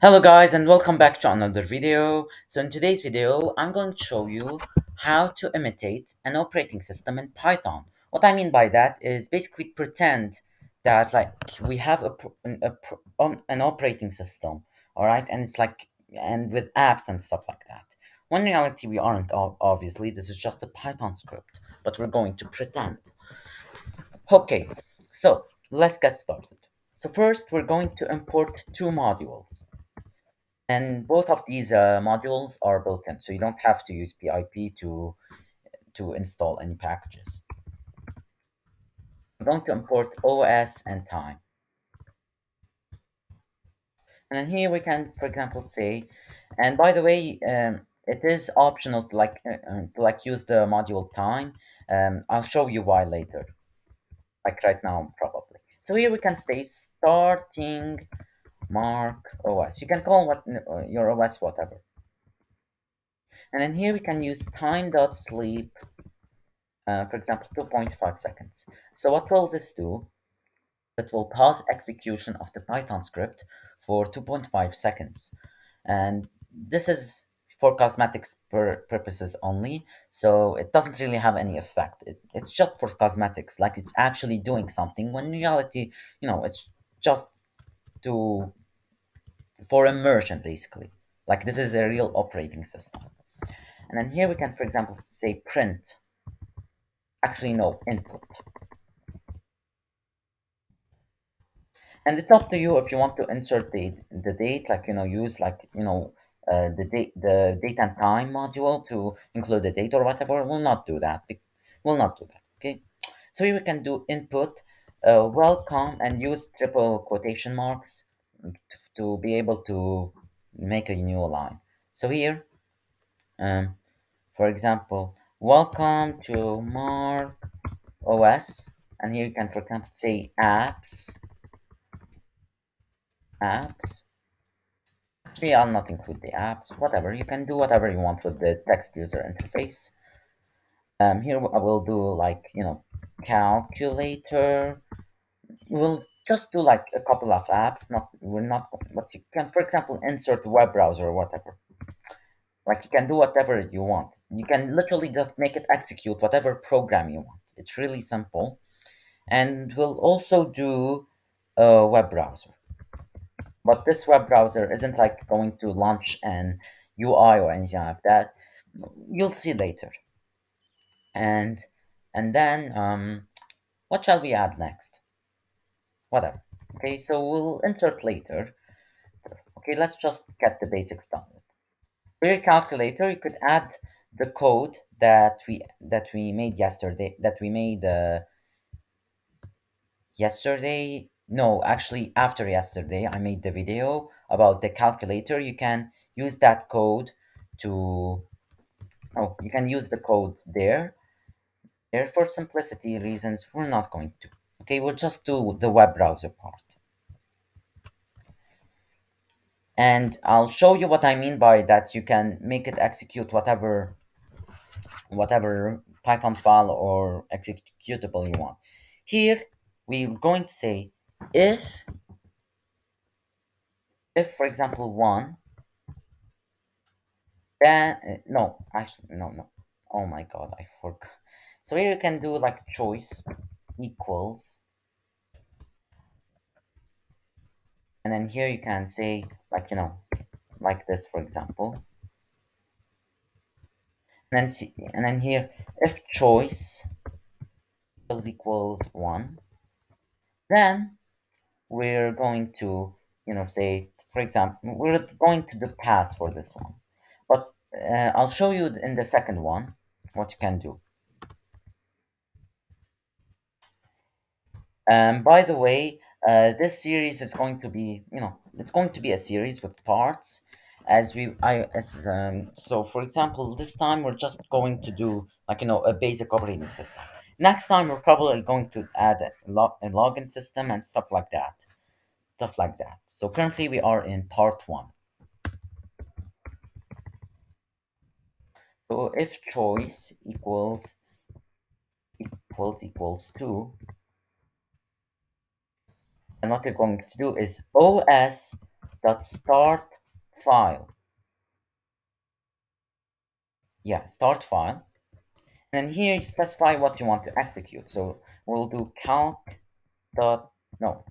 Hello guys and welcome back to another video. So in today's video, I'm going to show you how to imitate an operating system in Python. What I mean by that is basically pretend that like we have an operating system, all right, and it's like and with apps and stuff like that. When in reality we aren't. Obviously, this is just a Python script, but we're going to pretend. Okay, so let's get started. So first, we're going to import two modules. And both of these modules are built-in, so you don't have to use PIP to install any packages. I'm going to import OS and time. And then here we can, for example, say, and by the way, it is optional to use the module time. I'll show you why later, like right now probably. So here we can say starting mark OS. You can call your OS whatever. And then here we can use time.sleep, for example, 2.5 seconds. So what will this do? It will pause execution of the Python script for 2.5 seconds. And this is for cosmetics purposes only, so it doesn't really have any effect. It's just for cosmetics, like it's actually doing something, when in reality, it's just to for immersion, basically. Like this is a real operating system. And then here we can, for example, say print. Actually, no, input. And it's up to you if you want to insert the date, like use the date and time module to include the date or whatever. We'll not do that. We'll not do that. Okay. So here we can do input, welcome, and use triple quotation marks to be able to make a new line. So here, um, for example, welcome to Mark OS, and here you can, for example, say apps. Actually, I'll not include the apps, whatever. You can do whatever you want with the text user interface. Here I will do like, calculator. We'll just do like a couple of apps, we're not, but you can, for example, insert web browser or whatever. Like you can do whatever you want. You can literally just make it execute whatever program you want. It's really simple. And we'll also do a web browser. But this web browser isn't like going to launch an UI or anything like that. You'll see later. And then what shall we add next? Whatever. Okay, so we'll insert later. Okay, let's just get the basics done. For your calculator, you could add the code that we made yesterday. That we made yesterday. No, actually, after yesterday, I made the video about the calculator. You can use that code to. Oh, you can use the code there. There, for simplicity reasons, we're not going to. Okay, we'll just do the web browser part. And I'll show you what I mean by that. You can make it execute whatever Python file or executable you want. Here, we're going to say if, for example, one, then, no, actually, no. Oh my God, I forgot. So here you can do like choice equals, and then here you can say like, like this, for example. And then here, if choice equals one, then we're going to, say, for example, we're going to do pass for this one. But I'll show you in the second one what you can do. By the way, this series is going to be, it's going to be a series with parts. So for example, this time we're just going to do like, a basic operating system. Next time we're probably going to add a login system and stuff like that. So currently we are in part one. So if choice equals 2, and what we're going to do is OS dot start file. Yeah, start file. And here you specify what you want to execute. So we'll do count dot no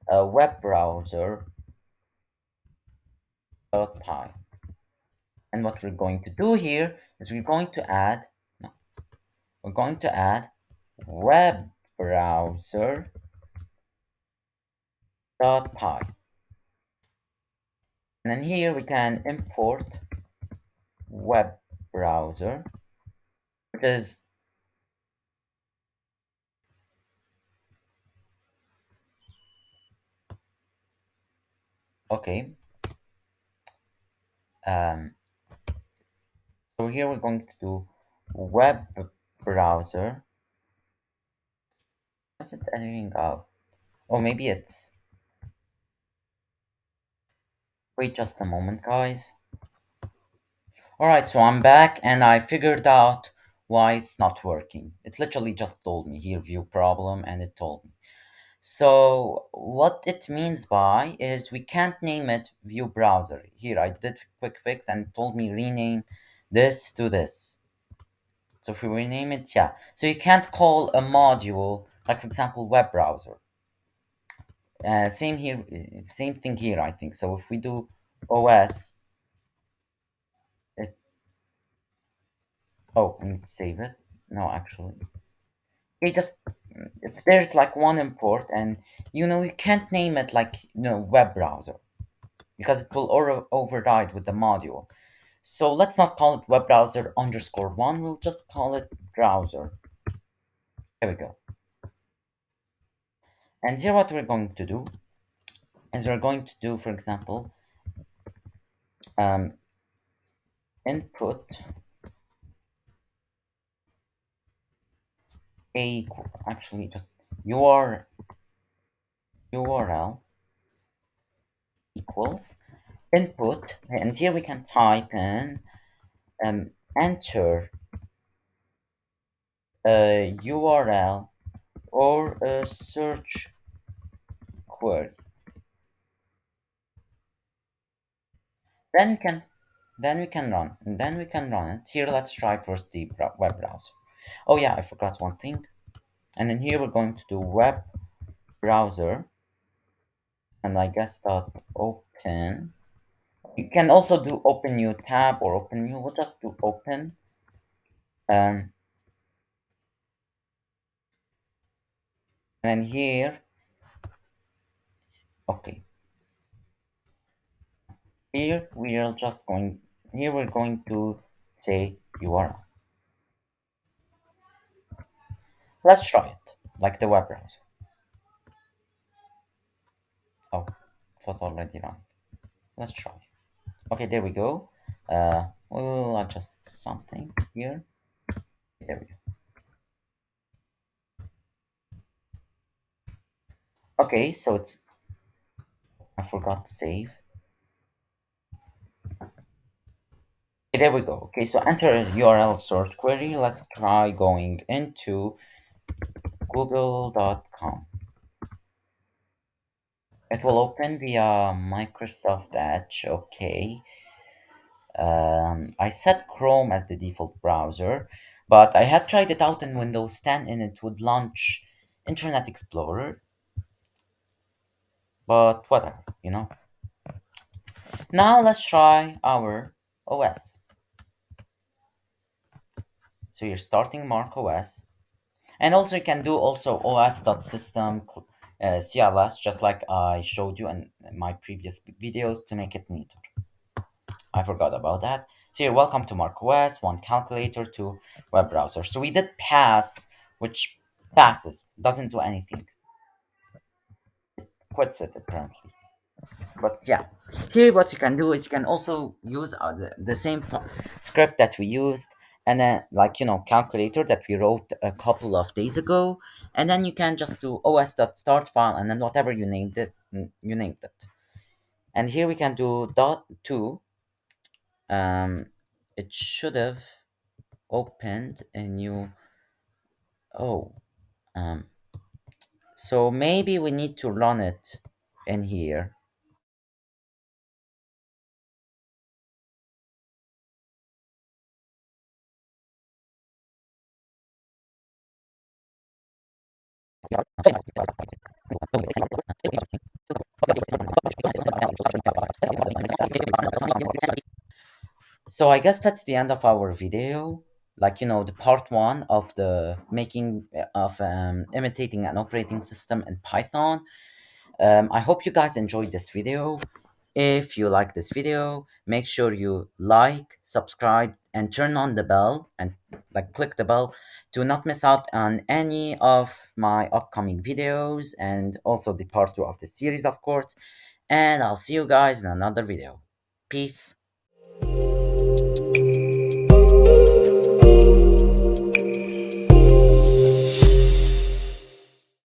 web browser dot py. And what we're going to do here is we're going to add no, we're going to add web browser dot py. And then here we can import web browser, which is okay. Um, so here we're going to do web browser. Is it anything out? Oh, maybe it's. Wait just a moment, guys. Alright, so I'm back and I figured out why it's not working. It literally just told me here view problem and it told me. So what it means by is we can't name it view browser. Here I did quick fix and it told me rename this to this. So if we rename it, yeah. So you can't call a module, like for example, web browser. Same here, same thing here, I think. So if we do OS, it, oh, we need to save it. No, actually. You just, if there's like one import and you can't name it like, web browser because it will override with the module. So let's not call it web browser underscore one. We'll just call it browser. There we go. And here what we're going to do is we're going to do, for example, um, input a actually just URL equals input, and here we can type in enter a URL or a search query. Then we can run it. Here let's try first the web browser. Oh yeah, I forgot one thing. And then here we're going to do web browser, and I guess dot open. You can also do open new tab or open new. We'll just do open. And then here, okay. Here we are just going. Here we're going to say URL. Let's try it, like the web browser. Oh, it was already running. Let's try. Okay, there we go. We'll adjust something here. There we go. Okay, so it's I forgot to save. Okay, there we go. Okay, so enter a URL search query. Let's try going into google.com. It will open via Microsoft Edge. Okay. I set Chrome as the default browser, but I have tried it out in Windows 10 and it would launch Internet Explorer. But whatever. Now let's try our OS. So you're starting Mark OS. And also you can do also os.system CLS just like I showed you in my previous videos to make it neater. I forgot about that. So here, welcome to Mark OS, one calculator, two web browser. So we did pass, which passes, doesn't do anything. Quits it apparently. But yeah, here what you can do is you can also use the same script that we used and then like calculator that we wrote a couple of days ago, and then you can just do os.start file and then whatever you named it, you named it. And here we can do dot two. It should have opened a new. Oh, um so maybe we need to run it in here. So I guess that's the end of our video. Like, you know, the part one of the making of imitating an operating system in Python. I hope you guys enjoyed this video. If you like this video, make sure you like, subscribe, and turn on the bell and like click the bell to not miss out on any of my upcoming videos and also the part two of the series, of course. And I'll see you guys in another video. Peace.